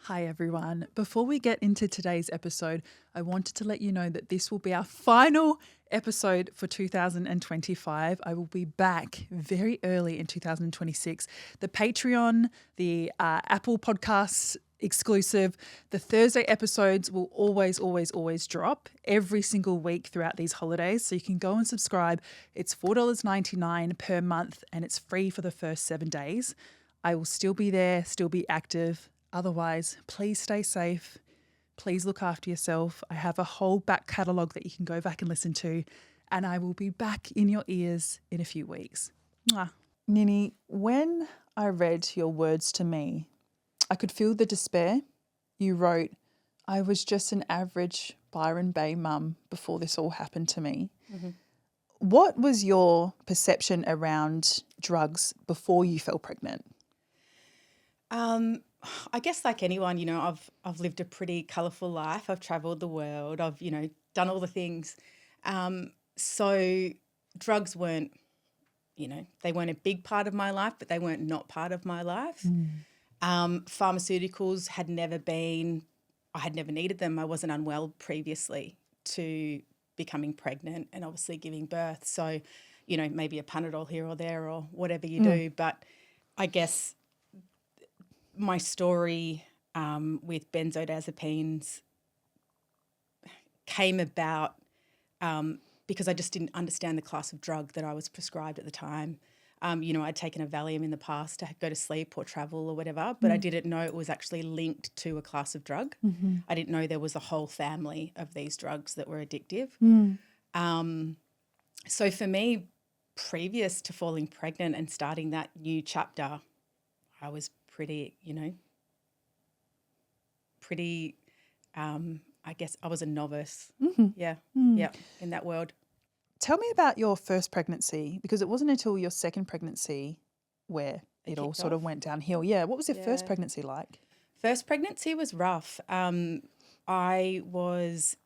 Hi everyone. Before we get into today's episode, I wanted to let you know that this will be our final episode for 2025. I will be back very early in 2026. The Patreon, the Apple Podcasts exclusive, the Thursday episodes will always drop every single week throughout these holidays. So you can go and subscribe. It's $4.99 per month and it's free for the first 7 days. I will still be there, still be active. Otherwise, please stay safe. Please look after yourself. I have a whole back catalogue that you can go back and listen to, and I will be back in your ears in a few weeks. Mwah. Ninny, when I read your words to me, I could feel the despair. You wrote, I was just an average Byron Bay mum before this all happened to me. Mm-hmm. What was your perception around drugs before you fell pregnant? I guess like anyone, I've lived a pretty colourful life. I've travelled the world. I've, done all the things. So drugs weren't, they weren't a big part of my life, but they weren't not part of my life. Pharmaceuticals had never been, I had never needed them. I wasn't unwell previously to becoming pregnant and obviously giving birth. So, maybe a Panadol here or there or whatever you do. But I guess my story with benzodiazepines came about because I just didn't understand the class of drug that I was prescribed at the time. I'd taken a Valium in the past to go to sleep or travel or whatever, but I didn't know it was actually linked to a class of drug. Mm-hmm. I didn't know there was a whole family of these drugs that were addictive. So for me, previous to falling pregnant and starting that new chapter, I was pretty, I guess I was a novice. Mm-hmm. Yeah, in that world. Tell me about your first pregnancy, because it wasn't until your second pregnancy where it all sort of went downhill. Yeah, what was your first pregnancy like? First pregnancy was rough. I was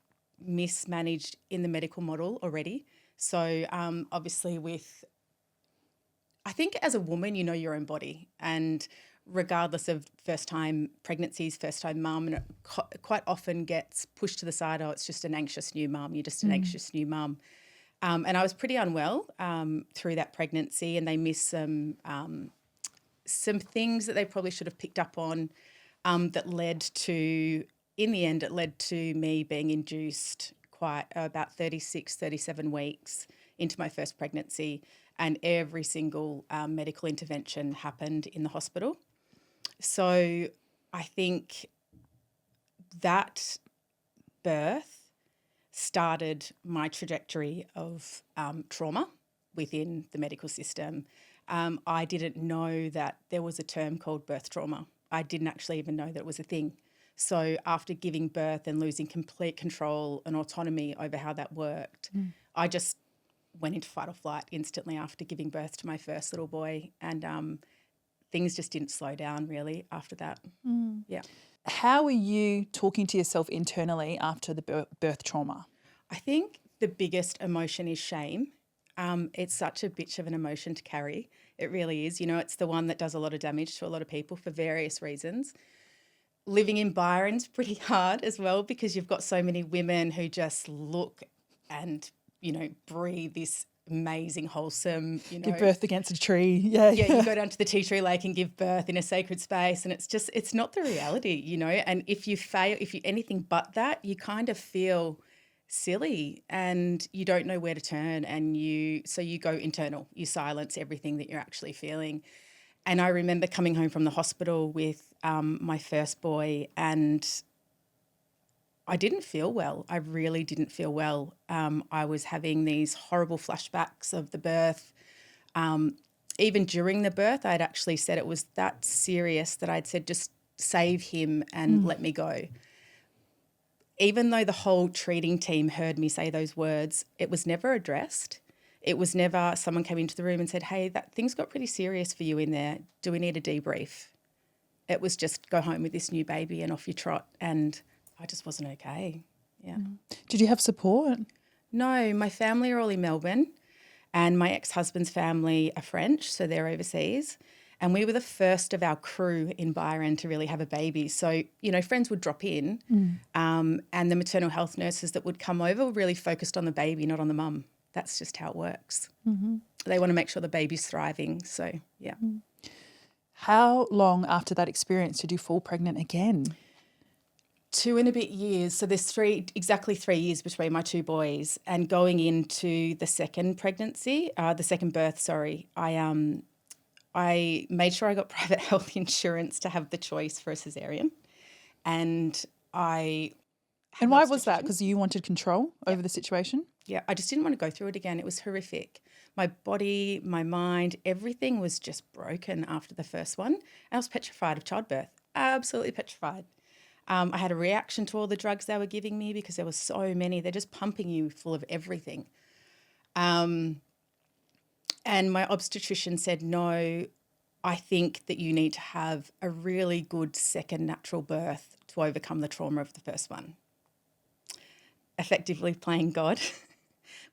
mismanaged in the medical model already. So obviously I think as a woman, you know your own body, and regardless of first-time pregnancies, first-time mum, and it quite often gets pushed to the side, oh, it's just an anxious new mum, you're just an anxious new mum. And I was pretty unwell through that pregnancy, and they missed some things that they probably should have picked up on that led to, in the end, it led to me being induced about 36, 37 weeks into my first pregnancy, and every single medical intervention happened in the hospital. So I think that birth started my trajectory of trauma within the medical system. I didn't know that there was a term called birth trauma. I didn't actually even know that it was a thing. So after giving birth and losing complete control and autonomy over how that worked, I just went into fight or flight instantly after giving birth to my first little boy, and things just didn't slow down really after that. Yeah. How were you talking to yourself internally after the birth trauma? I think the biggest emotion is shame. It's such a bitch of an emotion to carry. It really is. It's the one that does a lot of damage to a lot of people for various reasons. Living in Byron's pretty hard as well, because you've got so many women who just look and, breathe this amazing, wholesome, Give birth against a tree. Yeah, you go down to the tea tree lake and give birth in a sacred space, and it's not the reality, and if you fail, if you anything but that, you kind of feel silly and you don't know where to turn, and so you go internal, you silence everything that you're actually feeling. And I remember coming home from the hospital with my first boy, and I didn't feel well. I really didn't feel well. I was having these horrible flashbacks of the birth. Even during the birth, I'd actually said it was that serious that I'd said, just save him and let me go. Even though the whole treating team heard me say those words, it was never addressed. It was never someone came into the room and said, hey, that things got pretty serious for you in there. Do we need a debrief? It was just go home with this new baby and off you trot. And I just wasn't okay. Yeah. Did you have support? No, my family are all in Melbourne, and my ex-husband's family are French, so they're overseas. And we were the first of our crew in Byron to really have a baby. So, friends would drop in and the maternal health nurses that would come over were really focused on the baby, not on the mum. That's just how it works. Mm-hmm. They want to make sure the baby's thriving. So, yeah. How long after that experience did you fall pregnant again? 2 and a bit years. So there's exactly 3 years between my 2 boys. And going into the second pregnancy, the second birth, sorry, I made sure I got private health insurance to have the choice for a cesarean. And why was that? Because you wanted control over the situation? Yeah, I just didn't want to go through it again. It was horrific. My body, my mind, everything was just broken after the first one. I was petrified of childbirth, absolutely petrified. I had a reaction to all the drugs they were giving me because there were so many. They're just pumping you full of everything. And my obstetrician said, no, I think that you need to have a really good second natural birth to overcome the trauma of the first one. Effectively playing God,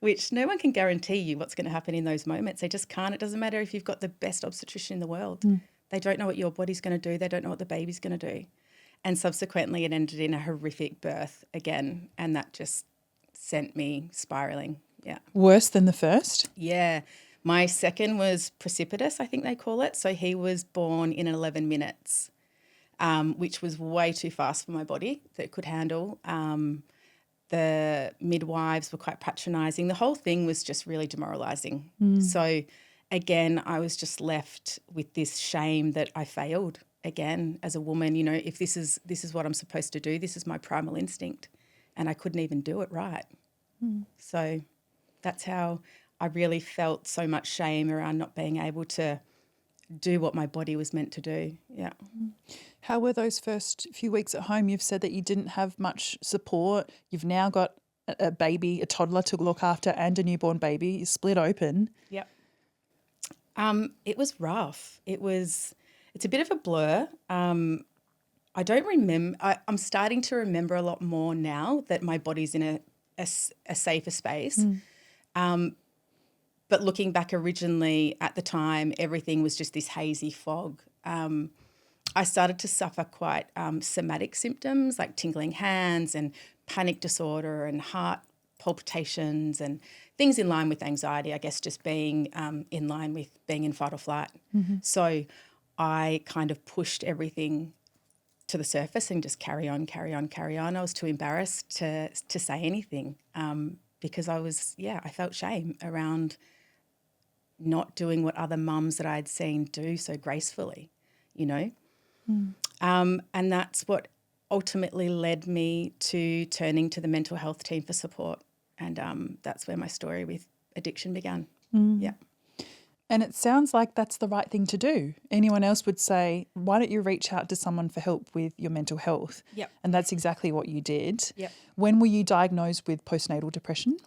which no one can guarantee you what's going to happen in those moments. They just can't. It doesn't matter if you've got the best obstetrician in the world. They don't know what your body's going to do. They don't know what the baby's going to do. And subsequently it ended in a horrific birth again, and that just sent me spiralling. Yeah. Worse than the first? Yeah. My second was precipitous, I think they call it. So he was born in 11 minutes, which was way too fast for my body that it could handle. The midwives were quite patronising. The whole thing was just really demoralising. So, again, I was just left with this shame that I failed again as a woman. If this is what I'm supposed to do, this is my primal instinct, and I couldn't even do it right. So that's how I really felt so much shame around not being able to do what my body was meant to do. Yeah. How were those first few weeks at home? You've said that you didn't have much support. You've now got a baby, a toddler to look after, and a newborn baby. You're split open. Yep. It was rough. It's a bit of a blur. I don't remember. I'm starting to remember a lot more now that my body's in a safer space. But looking back originally at the time, everything was just this hazy fog. I started to suffer quite somatic symptoms like tingling hands and panic disorder and heart palpitations and things in line with anxiety, I guess, just being in line with being in fight or flight. So I kind of pushed everything to the surface and just carry on. I was too embarrassed to say anything because I felt shame around not doing what other mums that I'd seen do so gracefully, and that's what ultimately led me to turning to the mental health team for support, and that's where my story with addiction began. Yeah. And it sounds like that's the right thing to do. Anyone else would say, why don't you reach out to someone for help with your mental health? Yep. And that's exactly what you did. Yep. When were you diagnosed with postnatal depression?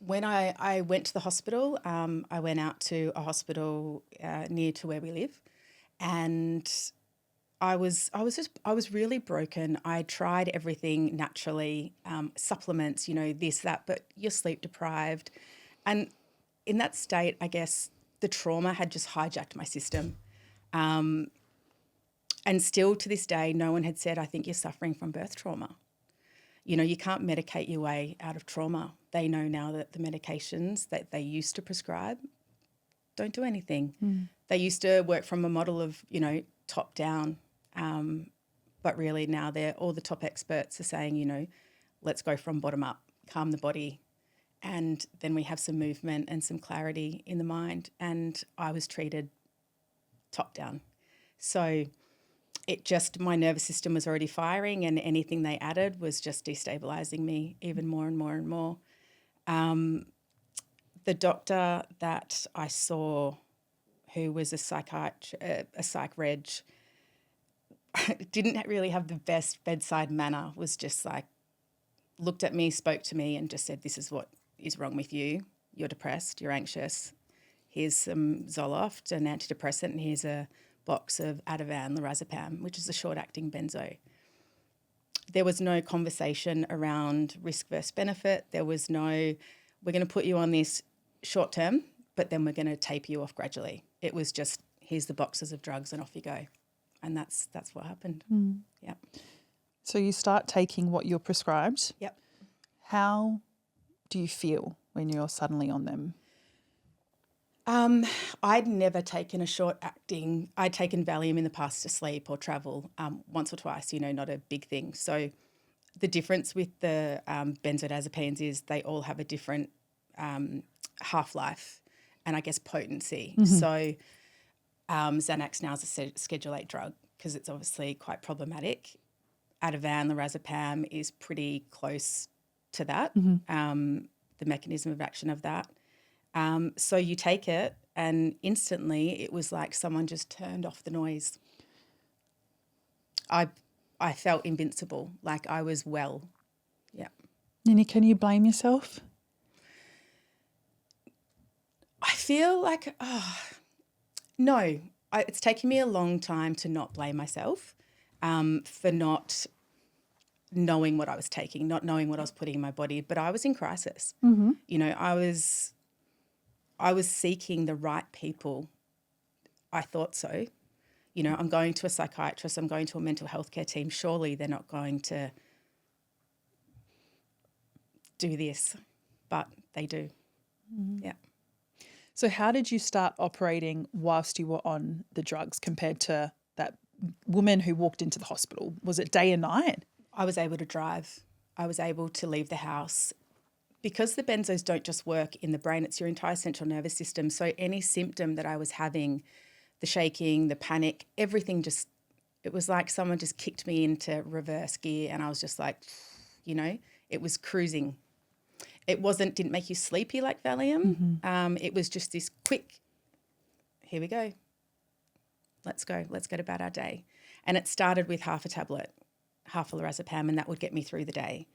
When I went to the hospital, I went out to a hospital near to where we live, and I was really broken. I tried everything naturally, supplements, this, that, but you're sleep deprived. And in that state, I guess the trauma had just hijacked my system. And still to this day, no one had said, I think you're suffering from birth trauma. You can't medicate your way out of trauma. They know now that the medications that they used to prescribe don't do anything. They used to work from a model of, top down. But really now all the top experts are saying, let's go from bottom up, calm the body. And then we have some movement and some clarity in the mind. And I was treated top down. So my nervous system was already firing, and anything they added was just destabilising me even more and more and more. The doctor that I saw, who was a psych reg, didn't really have the best bedside manner, was just like, looked at me, spoke to me and just said, this is what is wrong with you. You're depressed, you're anxious. Here's some Zoloft, an antidepressant, and here's a box of Ativan, lorazepam, which is a short-acting benzo. There was no conversation around risk versus benefit. There was no, we're going to put you on this short term, but then we're going to taper you off gradually. It was just, here's the boxes of drugs and off you go. And that's what happened. Yep. So you start taking what you're prescribed. Yep. How do you feel when you're suddenly on them? I'd never taken a short acting. I'd taken Valium in the past to sleep or travel once or twice, not a big thing. So the difference with the benzodiazepines is they all have a different half-life and I guess potency. So Xanax now is a Schedule 8 drug because it's obviously quite problematic. Ativan, lorazepam is pretty close to that, the mechanism of action of that. So you take it and instantly it was like someone just turned off the noise. I felt invincible, like I was well. Yeah. Ninny, can you blame yourself? I feel like, no. It's taken me a long time to not blame myself for not knowing what I was taking, not knowing what I was putting in my body. But I was in crisis. I was seeking the right people. I thought so. I'm going to a psychiatrist, I'm going to a mental health care team. Surely they're not going to do this, but they do. Yeah. So how did you start operating whilst you were on the drugs compared to that woman who walked into the hospital? Was it day and night? I was able to drive. I was able to leave the house. Because the benzos don't just work in the brain, it's your entire central nervous system. So any symptom that I was having, the shaking, the panic, everything it was like someone just kicked me into reverse gear and I was just like, it was cruising. It didn't make you sleepy like Valium. It was just this quick, here we go. Let's go about our day. And it started with half a tablet, half a lorazepam, and that would get me through the day.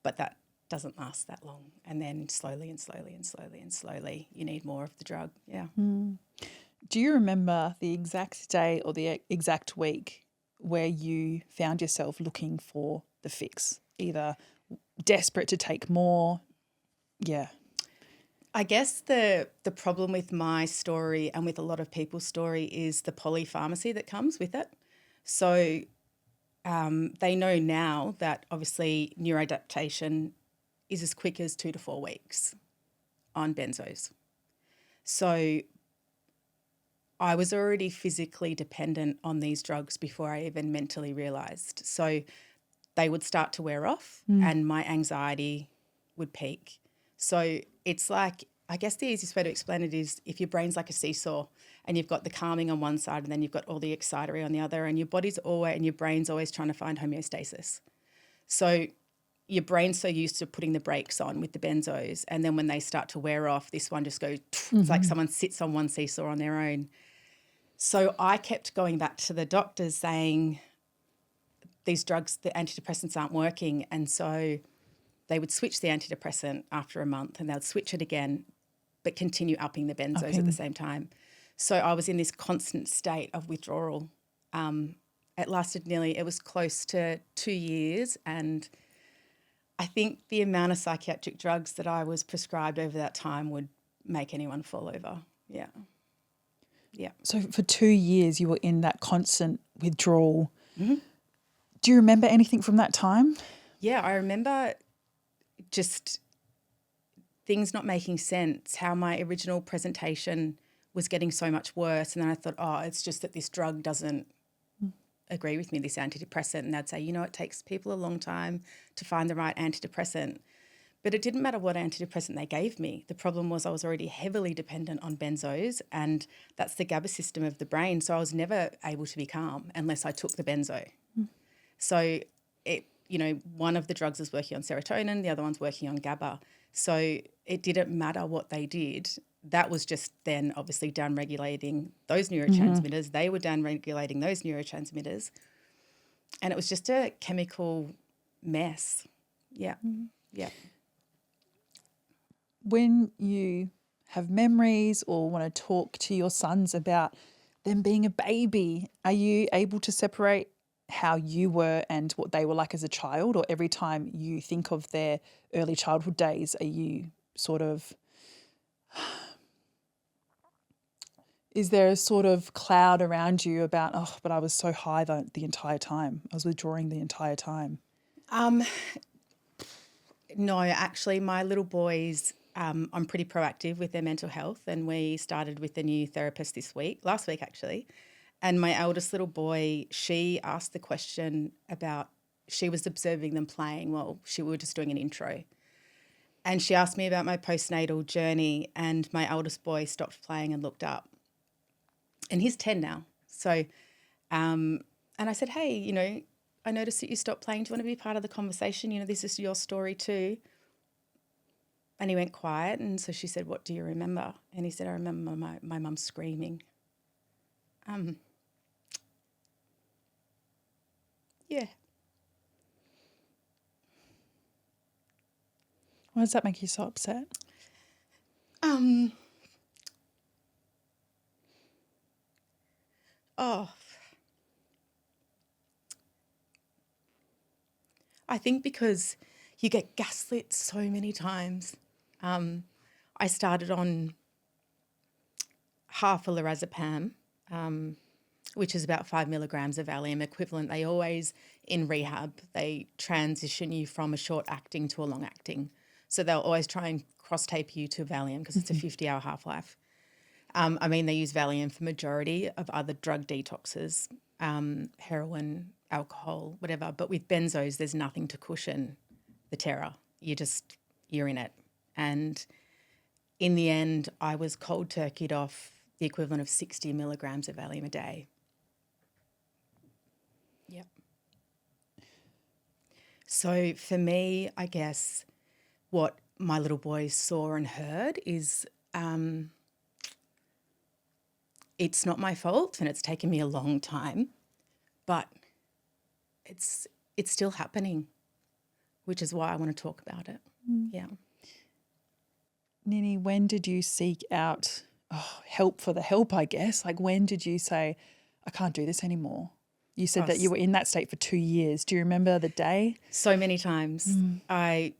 But that doesn't last that long. And then slowly and slowly and slowly and slowly, you need more of the drug. Yeah. Do you remember the exact day or the exact week where you found yourself looking for the fix, either desperate to take more? Yeah. I guess the problem with my story and with a lot of people's story is the polypharmacy that comes with it. So they know now that obviously neuroadaptation is as quick as 2 to 4 weeks on benzos. So I was already physically dependent on these drugs before I even mentally realised. So they would start to wear off and my anxiety would peak. So it's like, I guess the easiest way to explain it is if your brain's like a seesaw and you've got the calming on one side and then you've got all the excitatory on the other, and your brain's always trying to find homeostasis. So your brain's so used to putting the brakes on with the benzos, and then when they start to wear off, this one just goes, it's like someone sits on one seesaw on their own. So I kept going back to the doctors saying these drugs, the antidepressants aren't working. And so they would switch the antidepressant after a month and they'd switch it again, but continue upping the benzos at the same time. So I was in this constant state of withdrawal. It lasted it was close to 2 years. And I think the amount of psychiatric drugs that I was prescribed over that time would make anyone fall over. Yeah. Yeah. So for 2 years you were in that constant withdrawal. Do you remember anything from that time? Yeah, I remember just things not making sense, how my original presentation was getting so much worse. And then I thought, it's just that this drug doesn't agree with me, this antidepressant. And they'd say, it takes people a long time to find the right antidepressant. But it didn't matter what antidepressant they gave me. The problem was I was already heavily dependent on benzos, and that's the GABA system of the brain. So I was never able to be calm unless I took the benzo. So one of the drugs is working on serotonin, the other one's working on GABA. So it didn't matter what they did. That was just then obviously downregulating those neurotransmitters. They were downregulating those neurotransmitters. And it was just a chemical mess. Yeah. Yeah. When you have memories or want to talk to your sons about them being a baby, are you able to separate how you were and what they were like as a child? Or every time you think of their early childhood days, are you sort of, is there a sort of cloud around you about, oh, but I was so high the entire time. I was withdrawing the entire time. No, actually, my little boys, I'm pretty proactive with their mental health, and we started with a new therapist last week actually. And my eldest little boy, she asked the question about, she was observing them playing while we were just doing an intro. And she asked me about my postnatal journey, and my eldest boy stopped playing and looked up. And he's 10 now. So, and I said, hey, I noticed that you stopped playing. Do you want to be part of the conversation? This is your story too. And he went quiet. And so she said, what do you remember? And he said, I remember my mum screaming. Yeah. Why does that make you so upset? I think because you get gaslit so many times. I started on half a lorazepam, which is about 5 milligrams of Valium equivalent. They always, in rehab, they transition you from a short acting to a long acting. So they'll always try and cross-tape you to Valium because it's a 50-hour half-life. They use Valium for majority of other drug detoxes, heroin, alcohol, whatever. But with benzos, there's nothing to cushion the terror. You're in it. And in the end, I was cold turkeyed off the equivalent of 60 milligrams of Valium a day. Yep. So for me, I guess what my little boys saw and heard is it's not my fault, and it's taken me a long time, but it's still happening, which is why I want to talk about it. Yeah. Ninny, when did you seek out help for the help, I guess? Like, when did you say, I can't do this anymore? You said that you were in that state for 2 years. Do you remember the day? So many times. I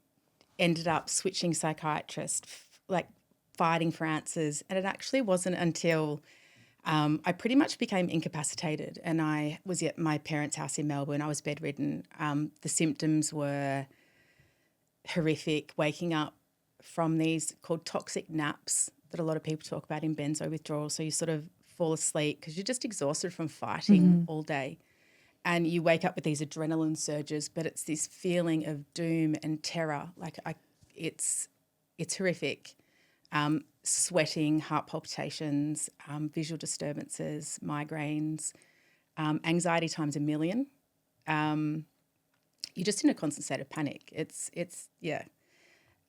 ended up switching psychiatrist, fighting for answers. And it actually wasn't until I pretty much became incapacitated, and I was at my parents' house in Melbourne. I was bedridden. The symptoms were horrific, waking up from these called toxic naps that a lot of people talk about in benzo withdrawal. So you sort of fall asleep because you're just exhausted from fighting all day. And you wake up with these adrenaline surges, but it's this feeling of doom and terror. It's horrific. Sweating, heart palpitations, visual disturbances, migraines, anxiety times a million. You're just in a constant state of panic. Yeah.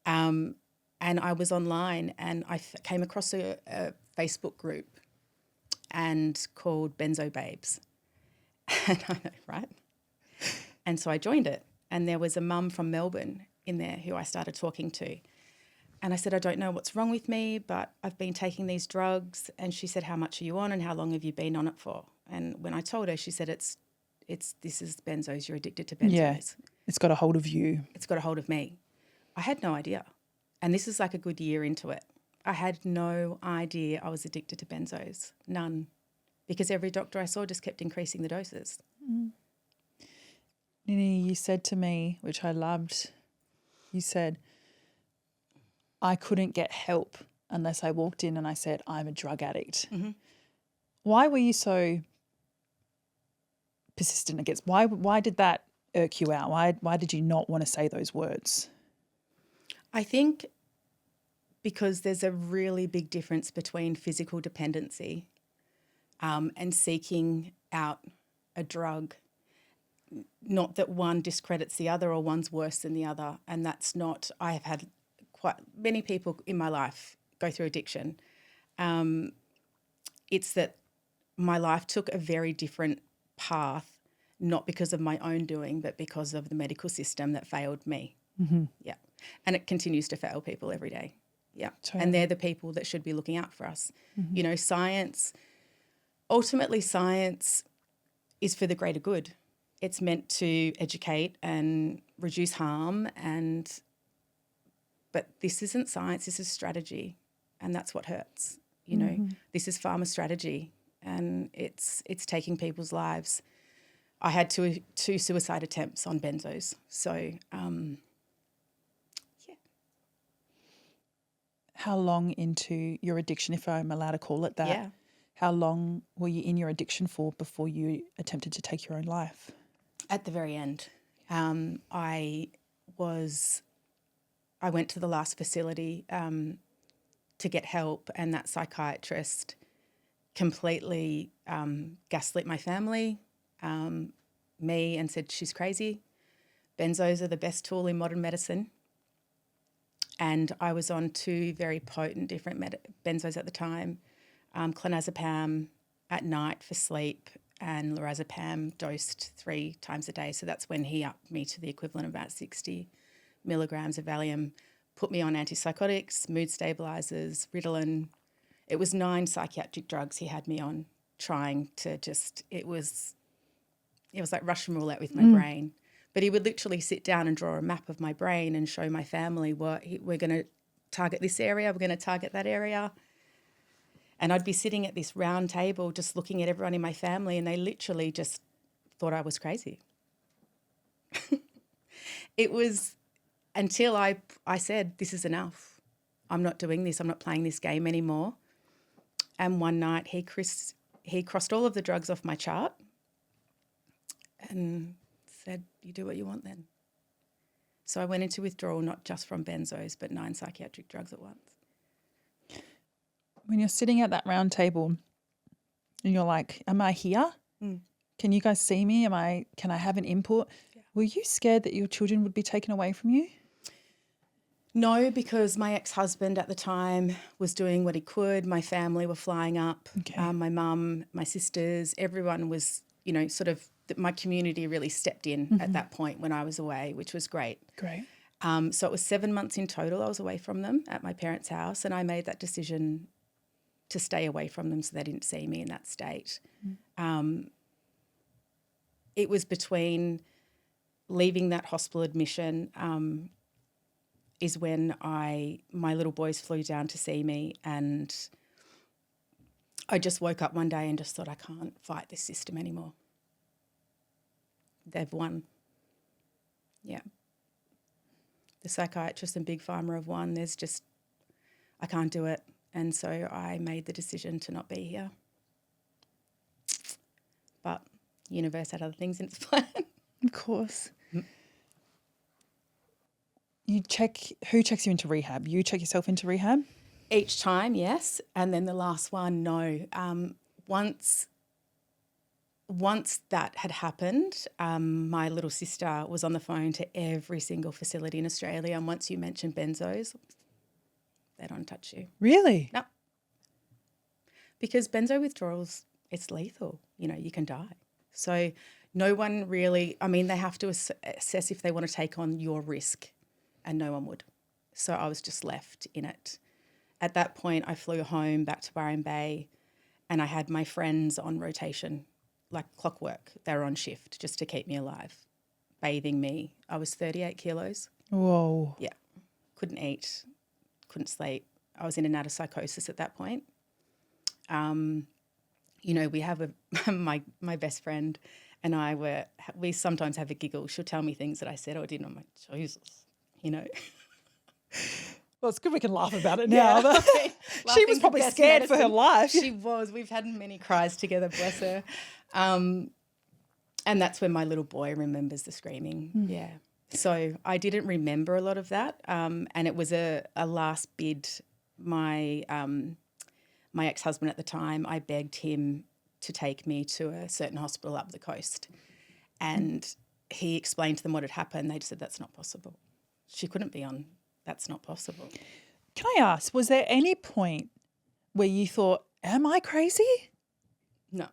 And I was online, and I came across a Facebook group and called Benzo Babes. And I know, right? And so I joined it, and there was a mum from Melbourne in there who I started talking to. And I said, I don't know what's wrong with me, but I've been taking these drugs. And she said, how much are you on and how long have you been on it for? And when I told her, she said, this is benzos, you're addicted to benzos. Yeah, it's got a hold of you. It's got a hold of me. I had no idea. And this is like a good year into it. I had no idea I was addicted to benzos, none. Because every doctor I saw just kept increasing the doses. Ninny, you said to me, which I loved, you said, I couldn't get help unless I walked in and I said, I'm a drug addict. Why were you so persistent against? Why did that irk you out? Why did you not want to say those words? I think because there's a really big difference between physical dependency and seeking out a drug. Not that one discredits the other or one's worse than the other. And that's not, I have had quite many people in my life go through addiction. It's that my life took a very different path, not because of my own doing, but because of the medical system that failed me. Yeah. And it continues to fail people every day. Yeah. Totally. And they're the people that should be looking out for us. Ultimately science is for the greater good. It's meant to educate and reduce harm, but this isn't science, this is strategy, and that's what hurts. You know, this is pharma strategy, and it's taking people's lives. I had two suicide attempts on benzos. So, yeah. How long into your addiction, if I'm allowed to call it that, Yeah. how long were you in your addiction for before you attempted to take your own life? At the very end, I went to the last facility to get help, and that psychiatrist completely gaslit my family, me, and said she's crazy. Benzos are the best tool in modern medicine. And I was on two very potent different benzos at the time, clonazepam at night for sleep and lorazepam dosed 3 times a day. So that's when he upped me to the equivalent of about 60 milligrams of Valium, put me on antipsychotics, mood stabilizers, Ritalin. It was 9 psychiatric drugs he had me on, trying to just, it was like Russian roulette with my brain. But he would literally sit down and draw a map of my brain and show my family we're going to target this area, we're going to target that area. And I'd be sitting at this round table just looking at everyone in my family, and they literally just thought I was crazy. It was until I said, this is enough. I'm not doing this. I'm not playing this game anymore. And one night he crossed all of the drugs off my chart and said, you do what you want then. So I went into withdrawal, not just from benzos, but 9 psychiatric drugs at once. When you're sitting at that round table and you're like, am I here? Can you guys see me? Can I have an input? Yeah. Were you scared that your children would be taken away from you? No, because my ex-husband at the time was doing what he could. My family were flying up. Okay. My mum, my sisters, everyone was, my community really stepped in at that point when I was away, which was great. Great. So it was 7 months in total I was away from them at my parents' house, and I made that decision to stay away from them so they didn't see me in that state. It was between leaving that hospital admission is when my little boys flew down to see me, and I just woke up one day and just thought, I can't fight this system anymore. They've won. Yeah. The psychiatrists and Big Pharma have won. I can't do it. And so I made the decision to not be here. But the universe had other things in its plan. Of course. Who checks you into rehab? You check yourself into rehab? Each time, yes. And then the last one, no. Once that had happened, my little sister was on the phone to every single facility in Australia. And once you mention benzos, they don't touch you. Really? No. Because benzo withdrawals, it's lethal. You can die. So no one really, they have to assess if they want to take on your risk, and no one would. So I was just left in it. At that point, I flew home back to Byron Bay, and I had my friends on rotation, like clockwork. They were on shift just to keep me alive, bathing me. I was 38 kilos. Whoa. Yeah. Couldn't eat, couldn't sleep. I was in and out of psychosis at that point. We have my best friend and we sometimes have a giggle. She'll tell me things that I said or didn't. I'm like, Jesus, Well, it's good we can laugh about it now. Yeah. She was probably scared for her life. She was. We've had many cries together, bless her. And that's when my little boy remembers the screaming. Yeah. So I didn't remember a lot of that. And it was a last bid. My ex-husband at the time, I begged him to take me to a certain hospital up the coast. And he explained to them what had happened. They just said, that's not possible. She couldn't be on. That's not possible. Can I ask, was there any point where you thought, am I crazy? No.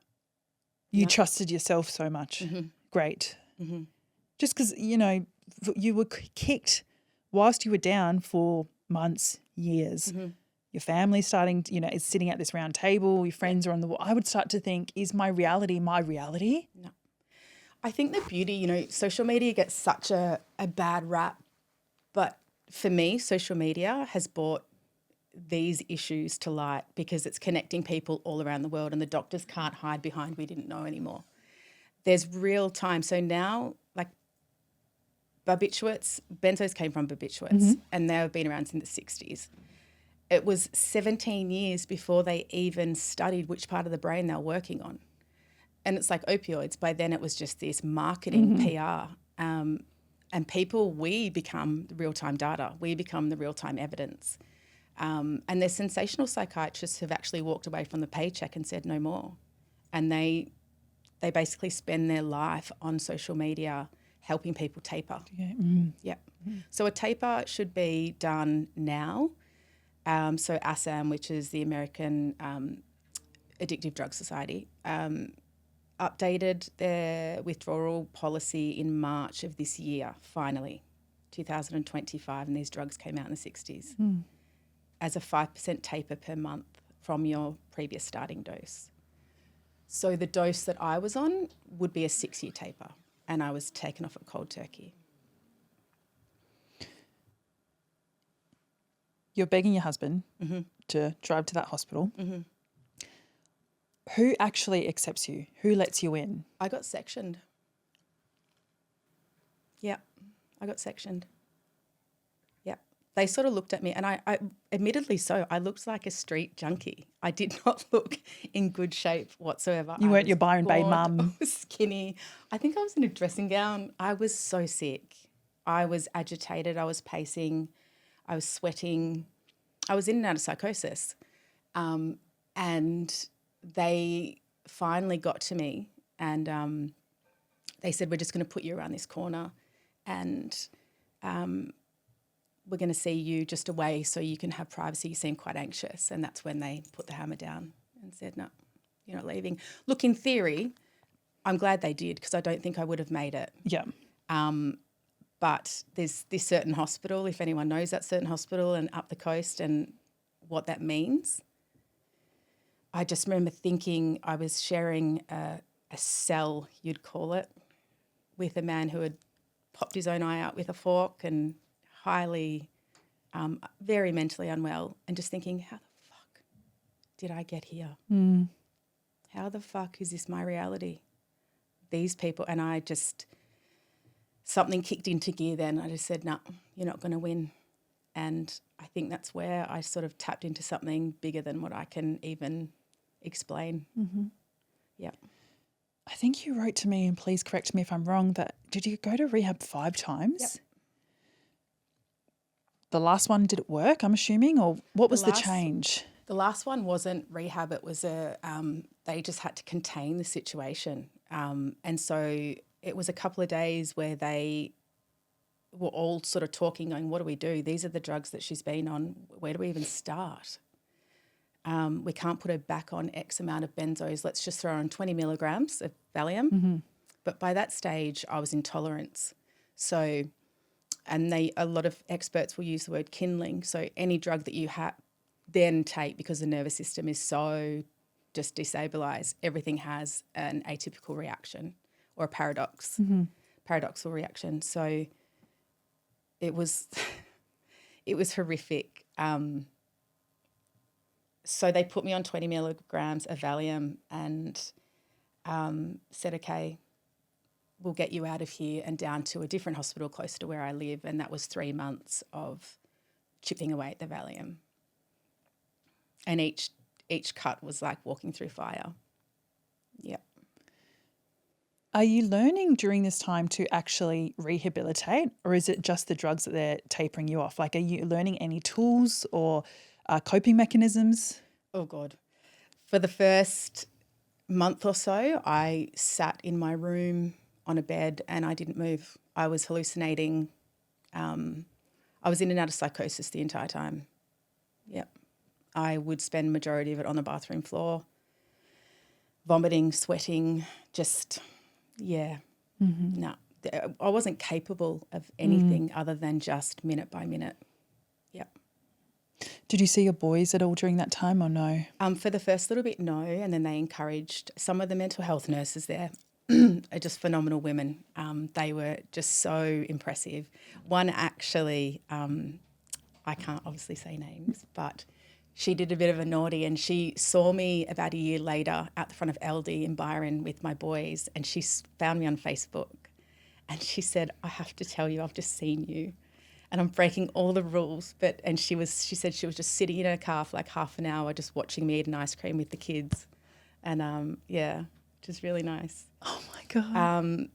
You trusted yourself so much. Mm-hmm. Great. Mm-hmm. Just because, you were kicked whilst you were down for months, years. Mm-hmm. Your family's starting, is sitting at this round table. Your friends are on the wall. I would start to think, is my reality my reality? No. I think the beauty, social media gets such a bad rap. But for me, social media has brought these issues to light because it's connecting people all around the world, and the doctors can't hide behind we didn't know anymore. There's real time. So now, like, barbiturates, benzos came from barbiturates, and they've been around since the 60s. It was 17 years before they even studied which part of the brain they were working on. And it's like opioids. By then it was just this marketing PR. And people, we become the real-time data. We become the real-time evidence. And the sensational psychiatrists have actually walked away from the paycheck and said no more. And they basically spend their life on social media helping people taper. Yeah. So a taper should be done now. So ASAM, which is the American Addictive Drug Society, updated their withdrawal policy in March of this year, finally, 2025, and these drugs came out in the 60s, as a 5% taper per month from your previous starting dose. So the dose that I was on would be a 6-year taper, and I was taken off at cold turkey. You're begging your husband to drive to that hospital. Who actually accepts you? Who lets you in? I got sectioned. Yeah, I got sectioned. Yeah. They sort of looked at me, and I admittedly so, I looked like a street junkie. I did not look in good shape whatsoever. You weren't your Byron Bay mum. I was skinny. I think I was in a dressing gown. I was so sick. I was agitated. I was pacing. I was sweating. I was in and out of psychosis. And they finally got to me, and they said, we're just going to put you around this corner, and we're going to see you just away so you can have privacy. You seem quite anxious. And that's when they put the hammer down and said, no, you're not leaving. Look, in theory, I'm glad they did, because I don't think I would have made it. Yeah. But there's this certain hospital, if anyone knows that certain hospital, and up the coast and what that means. I just remember thinking I was sharing a cell, you'd call it, with a man who had popped his own eye out with a fork and highly, very mentally unwell, and just thinking, how the fuck did I get here? How the fuck is this my reality? These people, and I just, something kicked into gear then. I just said, no, you're not going to win. And I think that's where I sort of tapped into something bigger than what I can even explain. Yeah. I think you wrote to me, and please correct me if I'm wrong, that did you go to rehab 5 times? Yep. The last one, did it work, I'm assuming, or what was the change? The last one wasn't rehab. It was they just had to contain the situation. And so it was a couple of days where they were all sort of talking, going, what do we do? These are the drugs that she's been on. Where do we even start? We can't put her back on X amount of benzos. Let's just throw her on 20 milligrams of Valium. But by that stage, I was intolerant. So, and a lot of experts will use the word kindling. So any drug that you then take, because the nervous system is so just destabilised, everything has an atypical reaction or a paradoxal reaction. So it was horrific. So they put me on 20 milligrams of Valium and said, okay, we'll get you out of here and down to a different hospital closer to where I live. And that was 3 months of chipping away at the Valium. And each cut was like walking through fire. Yep. Are you learning during this time to actually rehabilitate, or is it just the drugs that they're tapering you off? Like, are you learning any tools or coping mechanisms? Oh, God. For the first month or so, I sat in my room on a bed and I didn't move. I was hallucinating. I was in and out of psychosis the entire time. Yep. I would spend majority of it on the bathroom floor, vomiting, sweating, just, yeah. No, I wasn't capable of anything other than just minute by minute. Yep. Did you see your boys at all during that time or no? For the first little bit, no, and then they encouraged some of the mental health nurses there are just phenomenal women. They were just so impressive. One actually, I can't obviously say names, but she did a bit of a naughty, and she saw me about a year later at the front of LD in Byron with my boys, and she found me on Facebook, and she said, I have to tell you, I've just seen you and I'm breaking all the rules. And she said she was just sitting in her car for like half an hour just watching me eat an ice cream with the kids. And yeah, which is really nice. Oh my God.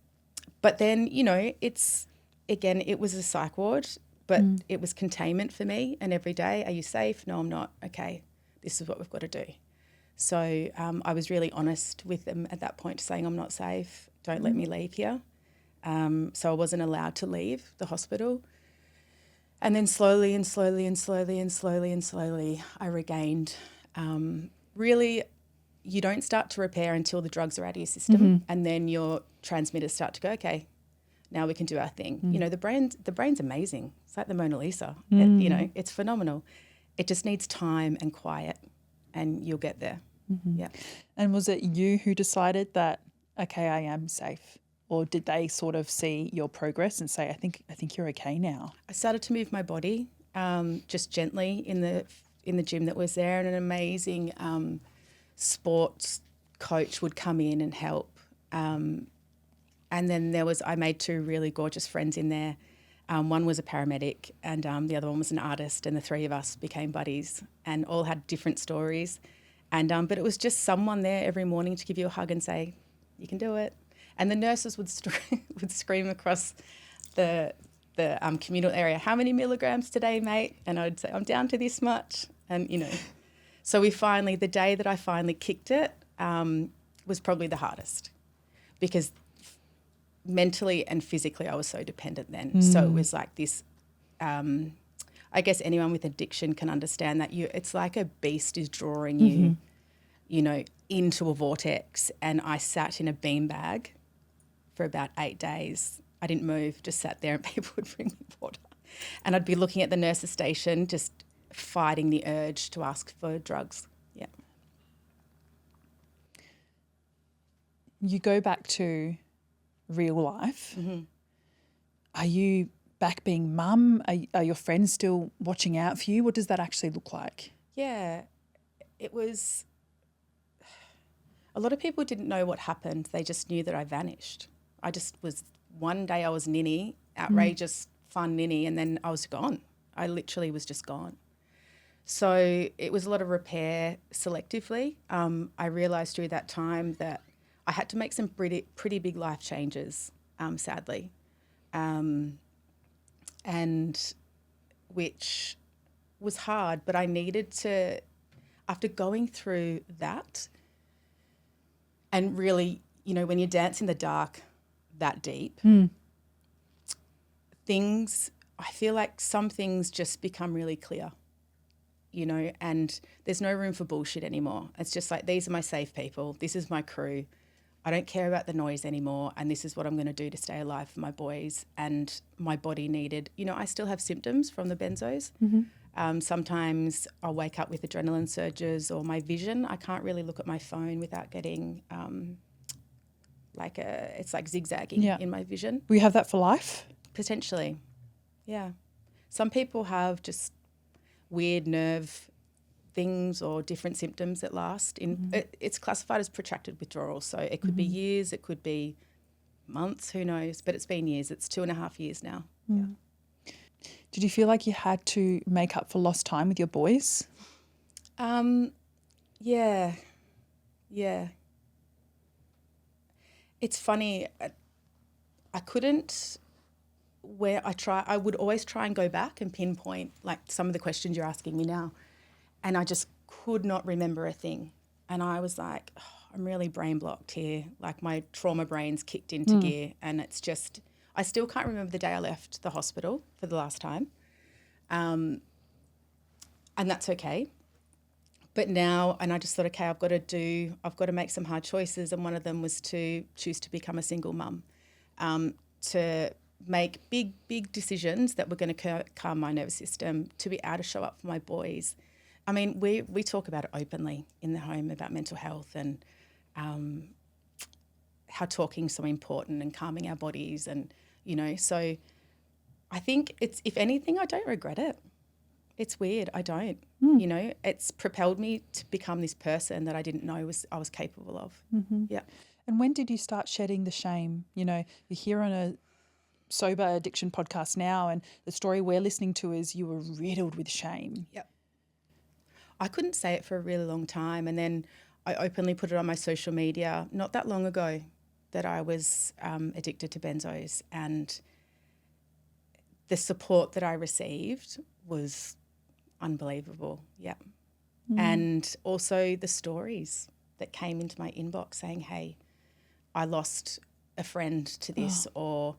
But then, you know, it was a psych ward, but it was containment for me. And every day, are you safe? No, I'm not. Okay, this is what we've got to do. So I was really honest with them at that point, saying I'm not safe. Don't let me leave here. So I wasn't allowed to leave the hospital. And then slowly, I regained. Really, you don't start to repair until the drugs are out of your system, and then your transmitters start to go, okay, now we can do our thing. You know, the brain's amazing. It's like the Mona Lisa. You know, it's phenomenal. It just needs time and quiet, and you'll get there. Yeah. And was it you who decided that, okay, I am safe? Or did they sort of see your progress and say, I think you're okay now? I started to move my body just gently in the gym that was there, and an amazing sports coach would come in and help. And then I made two really gorgeous friends in there. One was a paramedic, and the other one was an artist, and the three of us became buddies and all had different stories. And but it was just someone there every morning to give you a hug and say, you can do it. And the nurses would scream across the communal area, how many milligrams today, mate? And I'd say, I'm down to this much. And, you know, so the day that I finally kicked it was probably the hardest, because mentally and physically I was so dependent then. So it was like this, I guess anyone with addiction can understand that it's like a beast is drawing you, you know, into a vortex. And I sat in a beanbag for about 8 days. I didn't move, just sat there, and people would bring me water. And I'd be looking at the nurse's station, just fighting the urge to ask for drugs. Yeah. You go back to real life. Are you back being mum? Are your friends still watching out for you? What does that actually look like? Yeah, it was... A lot of people didn't know what happened. They just knew that I vanished. One day I was Ninny, outrageous, fun Ninny, and then I was gone. I literally was just gone. So it was a lot of repair selectively. I realised through that time that I had to make some pretty big life changes, sadly, and which was hard, but I needed to, after going through that, and really, you know, when you dance in the dark that deep, I feel like some things just become really clear, you know, and there's no room for bullshit anymore. It's just like, these are my safe people. This is my crew. I don't care about the noise anymore, and this is what I'm going to do to stay alive for my boys. And my body needed, you know, I still have symptoms from the benzos. Sometimes I'll wake up with adrenaline surges, or my vision. I can't really look at my phone without getting it's like zigzagging in my vision. Will you have that for life? Potentially, yeah. Some people have just weird nerve things or different symptoms that last. It's classified as protracted withdrawal, so it could be years, it could be months, who knows, but it's been years. It's 2.5 years now. Yeah. Did you feel like you had to make up for lost time with your boys? Yeah. It's funny, I couldn't, I would always try and go back and pinpoint like some of the questions you're asking me now, and I just could not remember a thing. And I was like, I'm really brain blocked here. Like my trauma brain's kicked into gear, and it's just, I still can't remember the day I left the hospital for the last time. And that's okay. But now, and I just thought, okay, I've got to make some hard choices. And one of them was to choose to become a single mum, to make big decisions that were going to calm my nervous system, to be able to show up for my boys. I mean, we talk about it openly in the home about mental health and how talking's so important and calming our bodies, and, you know, so I think it's, if anything, I don't regret it. It's weird. I don't. It's propelled me to become this person that I didn't know I was capable of. Mm-hmm. Yeah. And when did you start shedding the shame? You're here on a sober addiction podcast now, and the story we're listening to is you were riddled with shame. Yep. I couldn't say it for a really long time, and then I openly put it on my social media not that long ago that I was addicted to benzos, and the support that I received was unbelievable. Yeah. And also the stories that came into my inbox saying, hey, I lost a friend to this, or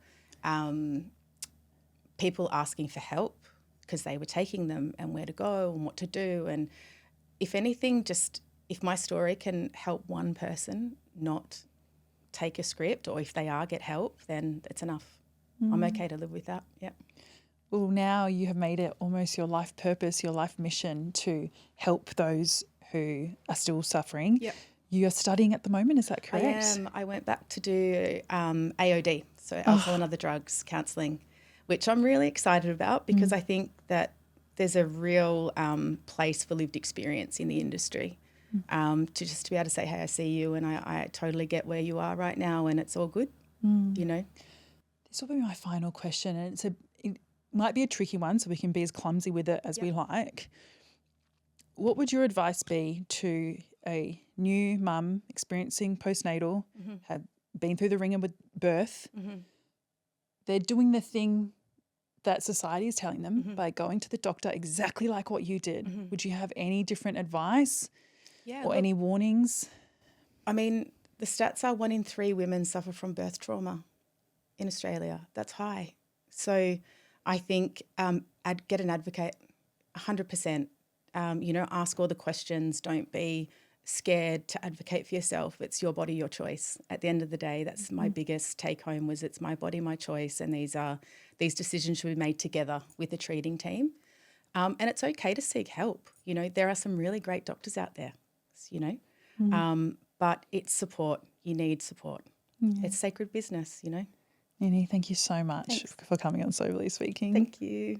people asking for help because they were taking them and where to go and what to do. And if anything, just if my story can help one person not take a script, or if they are, get help, then it's enough. I'm okay to live with that. Yeah. Well, now you have made it almost your life purpose, your life mission to help those who are still suffering. Yep. You are studying at the moment, is that correct? I am. I went back to do AOD, so alcohol and other drugs counselling, which I'm really excited about because I think that there's a real place for lived experience in the industry. To just be able to say, hey, I see you and I totally get where you are right now and it's all good, This will be my final question, and it might be a tricky one, so we can be as clumsy with it as we like. What would your advice be to a new mum experiencing postnatal, had been through the ringer with birth? They're doing the thing that society is telling them by going to the doctor exactly like what you did. Would you have any different advice or any warnings? I mean, the stats are 1 in 3 women suffer from birth trauma in Australia. That's high. So I think get an advocate, 100%. Ask all the questions. Don't be scared to advocate for yourself. It's your body, your choice. At the end of the day, that's my biggest take home was it's my body, my choice, and these decisions should be made together with the treating team. And it's okay to seek help. There are some really great doctors out there, but it's support. You need support. It's sacred business, Ninny, thank you so much for coming on Soberly Speaking. Thank you.